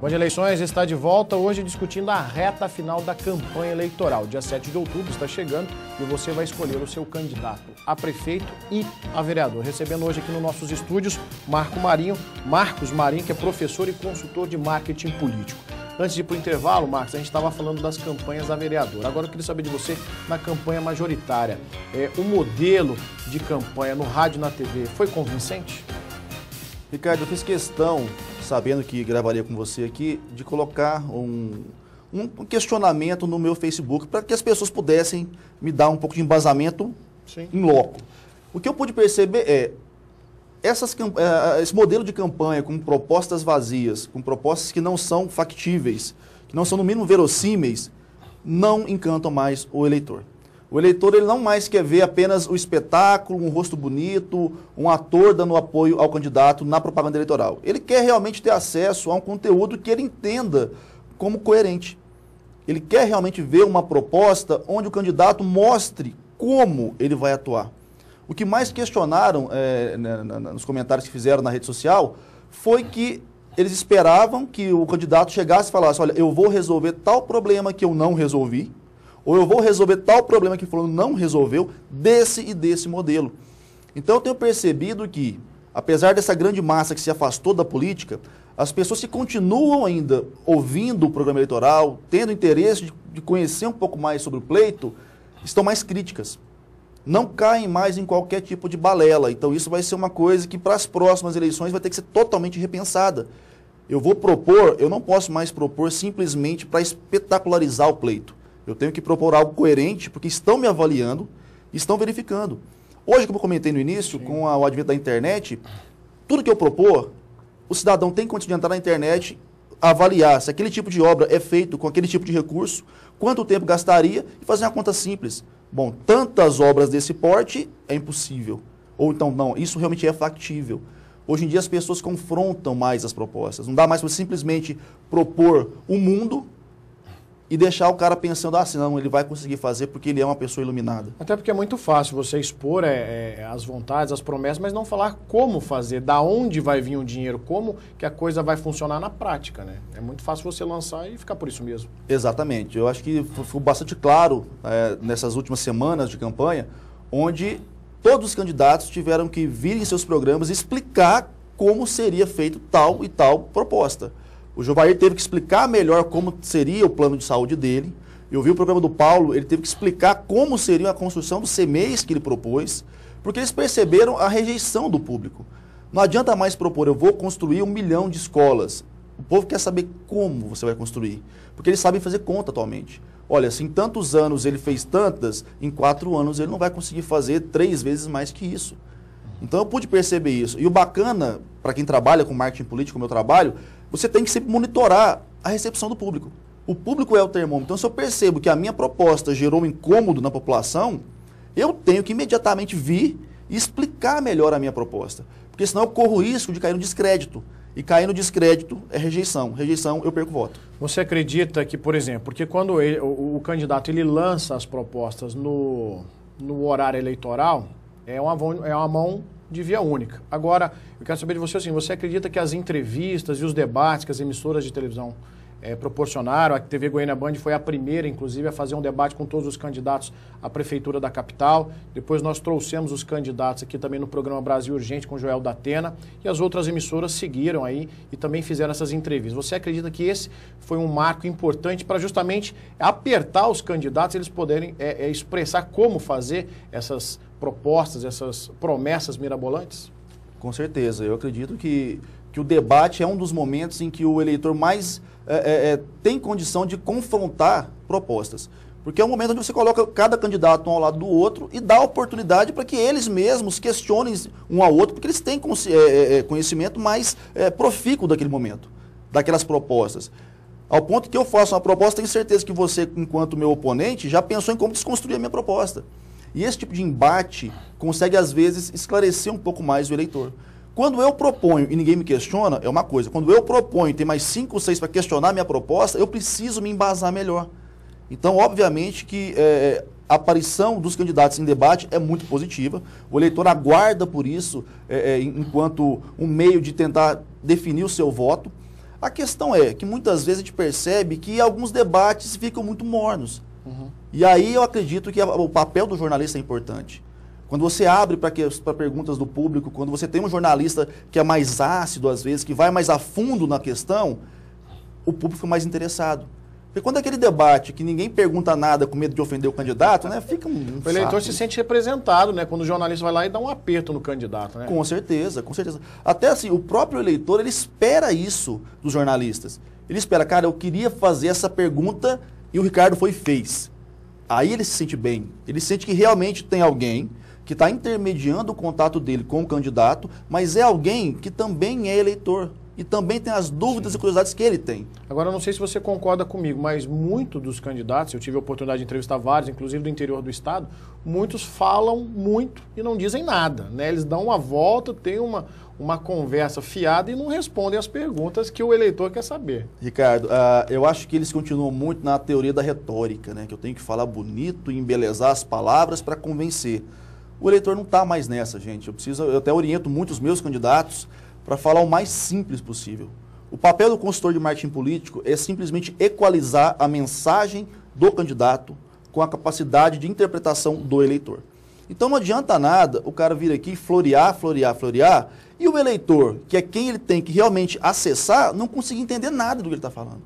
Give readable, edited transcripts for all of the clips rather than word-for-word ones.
Band Eleições está de volta hoje discutindo a reta final da campanha eleitoral. Dia 7 de outubro está chegando e você vai escolher o seu candidato a prefeito e a vereador. Recebendo hoje aqui nos nossos estúdios Marcos Marinho, que é professor e consultor de marketing político. Antes de ir para o intervalo, Marcos, a gente estava falando das campanhas a vereador. Agora eu queria saber de você, na campanha majoritária, o modelo de campanha no rádio e na TV foi convincente? Ricardo, eu fiz questão, sabendo que gravaria com você aqui, de colocar um questionamento no meu Facebook para que as pessoas pudessem me dar um pouco de embasamento em loco. O que eu pude perceber é esse modelo de campanha com propostas vazias, com propostas que não são factíveis, que não são no mínimo verossímeis, não encantam mais o eleitor. O eleitor ele não mais quer ver apenas o espetáculo, um rosto bonito, um ator dando apoio ao candidato na propaganda eleitoral. Ele quer realmente ter acesso a um conteúdo que ele entenda como coerente. Ele quer realmente ver uma proposta onde o candidato mostre como ele vai atuar. O que mais questionaram nos comentários que fizeram na rede social foi que eles esperavam que o candidato chegasse e falasse: olha, eu vou resolver tal problema que eu não resolvi, ou eu vou resolver tal problema que o fulano não resolveu, desse e desse modelo. Então eu tenho percebido que, apesar dessa grande massa que se afastou da política, as pessoas que continuam ainda ouvindo o programa eleitoral, tendo interesse de conhecer um pouco mais sobre o pleito, estão mais críticas. Não caem mais em qualquer tipo de balela. Então isso vai ser uma coisa que para as próximas eleições vai ter que ser totalmente repensada. Eu vou propor, eu não posso mais propor simplesmente para espetacularizar o pleito. Eu tenho que propor algo coerente, porque estão me avaliando, estão verificando. Hoje, como eu comentei no início, com o advento da internet, tudo que eu propor, o cidadão tem condição de entrar na internet, avaliar se aquele tipo de obra é feito com aquele tipo de recurso, quanto tempo gastaria e fazer uma conta simples. Bom, tantas obras desse porte é impossível. Ou então, não, isso realmente é factível. Hoje em dia as pessoas confrontam mais as propostas. Não dá mais para simplesmente propor um mundo e deixar o cara pensando, não, ele vai conseguir fazer porque ele é uma pessoa iluminada. Até porque é muito fácil você expor as vontades, as promessas, mas não falar como fazer, da onde vai vir o dinheiro, como que a coisa vai funcionar na prática, né? É muito fácil você lançar e ficar por isso mesmo. Exatamente. Eu acho que ficou bastante claro nessas últimas semanas de campanha, onde todos os candidatos tiveram que vir em seus programas e explicar como seria feito tal e tal proposta. O Jovair teve que explicar melhor como seria o plano de saúde dele. Eu vi o programa do Paulo, ele teve que explicar como seria a construção dos CMEs que ele propôs, porque eles perceberam a rejeição do público. Não adianta mais propor, eu vou construir 1 milhão de escolas. O povo quer saber como você vai construir, porque eles sabem fazer conta atualmente. Olha, se em tantos anos ele fez tantas, em 4 anos ele não vai conseguir fazer 3 vezes mais que isso. Então eu pude perceber isso. E o bacana, para quem trabalha com marketing político, como eu trabalho, você tem que sempre monitorar a recepção do público. O público é o termômetro. Então, se eu percebo que a minha proposta gerou um incômodo na população, eu tenho que imediatamente vir e explicar melhor a minha proposta. Porque senão eu corro o risco de cair no descrédito. E cair no descrédito é rejeição. Rejeição, eu perco voto. Você acredita que, por exemplo, porque quando o candidato ele lança as propostas no horário eleitoral, é uma mão de via única. Agora, eu quero saber de você assim, você acredita que as entrevistas e os debates que as emissoras de televisão proporcionaram, a TV Goiânia Band foi a primeira, inclusive, a fazer um debate com todos os candidatos à prefeitura da capital. Depois nós trouxemos os candidatos aqui também no programa Brasil Urgente com Joel Datena e as outras emissoras seguiram aí e também fizeram essas entrevistas. Você acredita que esse foi um marco importante para justamente apertar os candidatos, eles poderem expressar como fazer essas propostas, essas promessas mirabolantes? Com certeza. Eu acredito que o debate é um dos momentos em que o eleitor mais tem condição de confrontar propostas. Porque é um momento onde você coloca cada candidato um ao lado do outro e dá oportunidade para que eles mesmos questionem um ao outro, porque eles têm conhecimento mais profícuo daquele momento, daquelas propostas. Ao ponto que eu faço uma proposta, tenho certeza que você, enquanto meu oponente, já pensou em como desconstruir a minha proposta. E esse tipo de embate consegue, às vezes, esclarecer um pouco mais o eleitor. Quando eu proponho e ninguém me questiona, é uma coisa. Quando eu proponho e tem mais 5 ou 6 para questionar a minha proposta, eu preciso me embasar melhor. Então, obviamente que a aparição dos candidatos em debate é muito positiva. O eleitor aguarda por isso enquanto um meio de tentar definir o seu voto. A questão é que muitas vezes a gente percebe que alguns debates ficam muito mornos. E aí eu acredito que o papel do jornalista é importante. Quando você abre para perguntas do público, quando você tem um jornalista que é mais ácido às vezes, que vai mais a fundo na questão, o público fica mais interessado. Porque quando é aquele debate que ninguém pergunta nada com medo de ofender o candidato, né, fica um O eleitor saco. se sente representado, né? Quando o jornalista vai lá e dá um aperto no candidato, né? Com certeza, com certeza. Até assim, o próprio eleitor, ele espera isso dos jornalistas. Ele espera, cara, eu queria fazer essa pergunta e o Ricardo foi e fez. Aí ele se sente bem. Ele sente que realmente tem alguém que está intermediando o contato dele com o candidato, mas é alguém que também é eleitor e também tem as dúvidas e curiosidades que ele tem. Agora, eu não sei se você concorda comigo, mas muitos dos candidatos, eu tive a oportunidade de entrevistar vários, inclusive do interior do estado, muitos falam muito e não dizem nada, né? Eles dão uma volta, tem uma conversa fiada e não respondem as perguntas que o eleitor quer saber. Ricardo, eu acho que eles continuam muito na teoria da retórica, né? Que eu tenho que falar bonito e embelezar as palavras para convencer. O eleitor não está mais nessa, gente. Eu até oriento muito os meus candidatos para falar o mais simples possível. O papel do consultor de marketing político é simplesmente equalizar a mensagem do candidato com a capacidade de interpretação do eleitor. Então não adianta nada o cara vir aqui florear, e o eleitor, que é quem ele tem que realmente acessar, não conseguir entender nada do que ele está falando.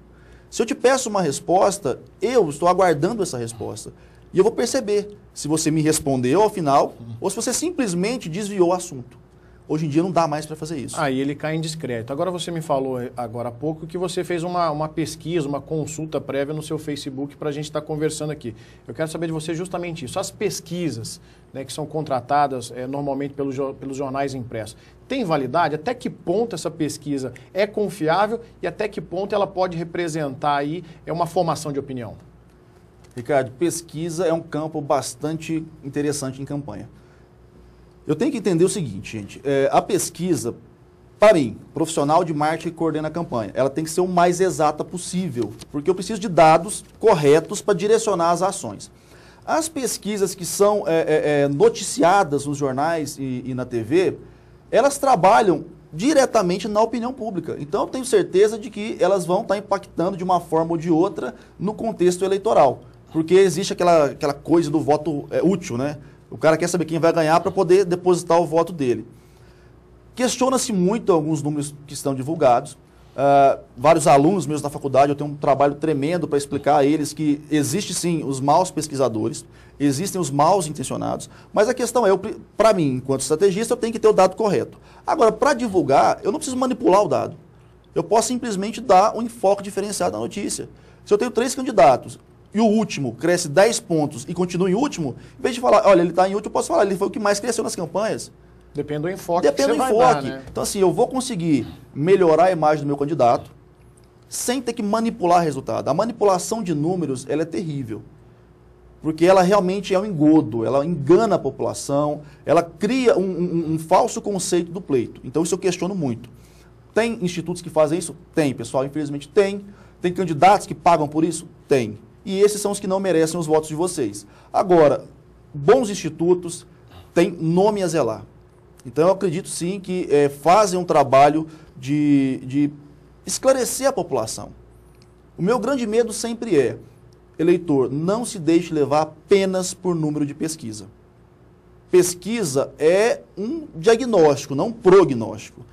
Se eu te peço uma resposta, eu estou aguardando essa resposta. E eu vou perceber se você me respondeu ao final ou se você simplesmente desviou o assunto. Hoje em dia não dá mais para fazer isso. Aí ele cai indiscreto. Agora você me falou agora há pouco que você fez uma pesquisa, uma consulta prévia no seu Facebook para a gente estar conversando aqui. Eu quero saber de você justamente isso. As pesquisas, né, que são contratadas normalmente pelos jornais impressos, tem validade? Até que ponto essa pesquisa é confiável e até que ponto ela pode representar aí uma formação de opinião? Ricardo, pesquisa é um campo bastante interessante em campanha. Eu tenho que entender o seguinte, gente, a pesquisa, para mim, profissional de marketing que coordena a campanha, ela tem que ser o mais exata possível, porque eu preciso de dados corretos para direcionar as ações. As pesquisas que são noticiadas nos jornais e na TV, elas trabalham diretamente na opinião pública. Então, eu tenho certeza de que elas vão estar impactando de uma forma ou de outra no contexto eleitoral, porque existe aquela coisa do voto útil, né? O cara quer saber quem vai ganhar para poder depositar o voto dele. Questiona-se muito alguns números que estão divulgados. Vários alunos meus da faculdade, eu tenho um trabalho tremendo para explicar a eles que existe sim os maus pesquisadores, existem os maus intencionados, mas a questão é, para mim, enquanto estrategista, eu tenho que ter o dado correto. Agora, para divulgar, eu não preciso manipular o dado. Eu posso simplesmente dar um enfoque diferenciado na notícia. Se eu tenho 3 candidatos, e o último cresce 10 pontos e continua em último, em vez de falar, olha, ele está em último, eu posso falar, ele foi o que mais cresceu nas campanhas. Depende do enfoque Depende que do você enfoque. vai dar, né? Então, assim, eu vou conseguir melhorar a imagem do meu candidato sem ter que manipular resultado. A manipulação de números, ela é terrível. Porque ela realmente é um engodo, ela engana a população, ela cria um falso conceito do pleito. Então, isso eu questiono muito. Tem institutos que fazem isso? Tem, pessoal, infelizmente tem. Tem candidatos que pagam por isso? Tem. E esses são os que não merecem os votos de vocês. Agora, bons institutos têm nome a zelar. Então, eu acredito sim que fazem um trabalho de esclarecer a população. O meu grande medo sempre é, eleitor, não se deixe levar apenas por número de pesquisa. Pesquisa é um diagnóstico, não um prognóstico.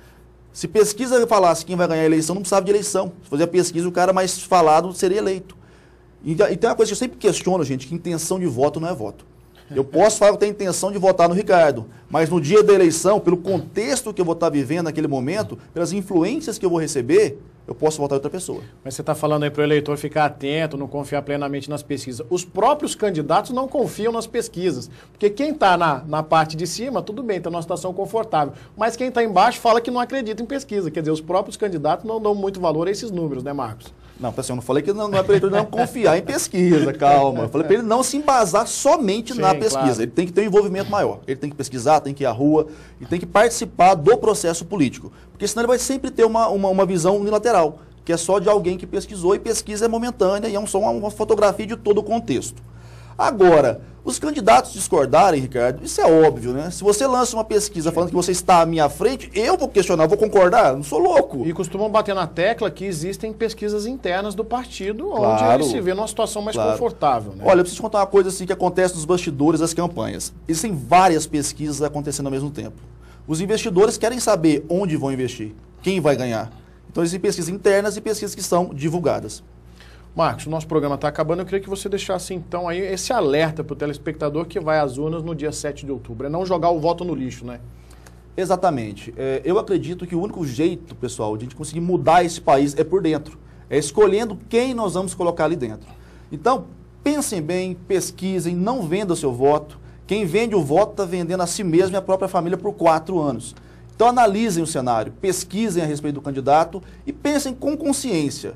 Se pesquisa falasse quem vai ganhar a eleição, não precisava de eleição. Se fazer a pesquisa, o cara mais falado seria eleito. E tem uma coisa que eu sempre questiono, gente, que intenção de voto não é voto. Eu posso falar que eu tenho intenção de votar no Ricardo, mas no dia da eleição, pelo contexto que eu vou estar vivendo naquele momento, pelas influências que eu vou receber, eu posso votar em outra pessoa. Mas você está falando aí para o eleitor ficar atento, não confiar plenamente nas pesquisas. Os próprios candidatos não confiam nas pesquisas. Porque quem está na parte de cima, tudo bem, está numa situação confortável. Mas quem está embaixo fala que não acredita em pesquisa. Quer dizer, os próprios candidatos não dão muito valor a esses números, né, Marcos? Não, assim, eu não falei que não é para o eleitor não confiar em pesquisa, calma. Eu falei para ele não se embasar somente na pesquisa. Claro. Ele tem que ter um envolvimento maior. Ele tem que pesquisar, tem que ir à rua e tem que participar do processo político. Porque senão ele vai sempre ter uma visão unilateral, que é só de alguém que pesquisou, e pesquisa é momentânea e é só uma fotografia de todo o contexto. Agora, Os candidatos discordarem, Ricardo, isso é óbvio, né? Se você lança uma pesquisa falando que você está à minha frente, eu vou questionar, vou concordar, não sou louco. E costumam bater na tecla que existem pesquisas internas do partido, onde Claro, ele se vê numa situação mais claro. confortável, né? Olha, eu preciso te contar uma coisa assim que acontece nos bastidores das campanhas. Existem várias pesquisas acontecendo ao mesmo tempo. Os investidores querem saber onde vão investir, quem vai ganhar. Então existem pesquisas internas e pesquisas que são divulgadas. Marcos, o nosso programa está acabando. Eu queria que você deixasse, então, aí esse alerta para o telespectador que vai às urnas no dia 7 de outubro. É não jogar o voto no lixo, né? Exatamente. Eu acredito que o único jeito, pessoal, de a gente conseguir mudar esse país é por dentro. É escolhendo quem nós vamos colocar ali dentro. Então, pensem bem, pesquisem, não vendam o seu voto. Quem vende o voto está vendendo a si mesmo e a própria família por 4 anos. Então, analisem o cenário, pesquisem a respeito do candidato e pensem com consciência.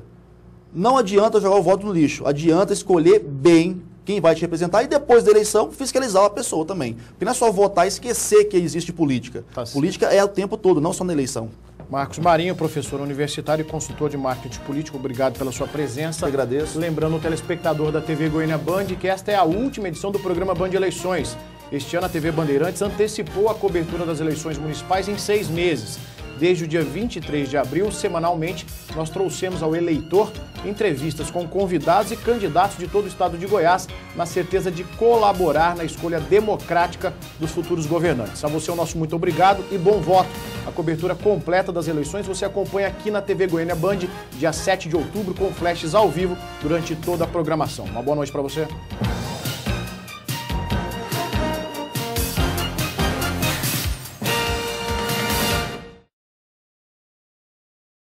Não adianta jogar o voto no lixo, adianta escolher bem quem vai te representar e depois da eleição fiscalizar a pessoa também. Porque não é só votar e esquecer que existe política. Tá certo. Política é o tempo todo, não só na eleição. Marcos Marinho, professor universitário e consultor de marketing político, obrigado pela sua presença. Eu agradeço. Lembrando o telespectador da TV Goiânia Band que esta é a última edição do programa Band Eleições. Este ano a TV Bandeirantes antecipou a cobertura das eleições municipais em 6 meses. Desde o dia 23 de abril, semanalmente, nós trouxemos ao eleitor entrevistas com convidados e candidatos de todo o estado de Goiás, na certeza de colaborar na escolha democrática dos futuros governantes. A você o nosso muito obrigado e bom voto. A cobertura completa das eleições você acompanha aqui na TV Goiânia Band, dia 7 de outubro, com flashes ao vivo durante toda a programação. Uma boa noite para você.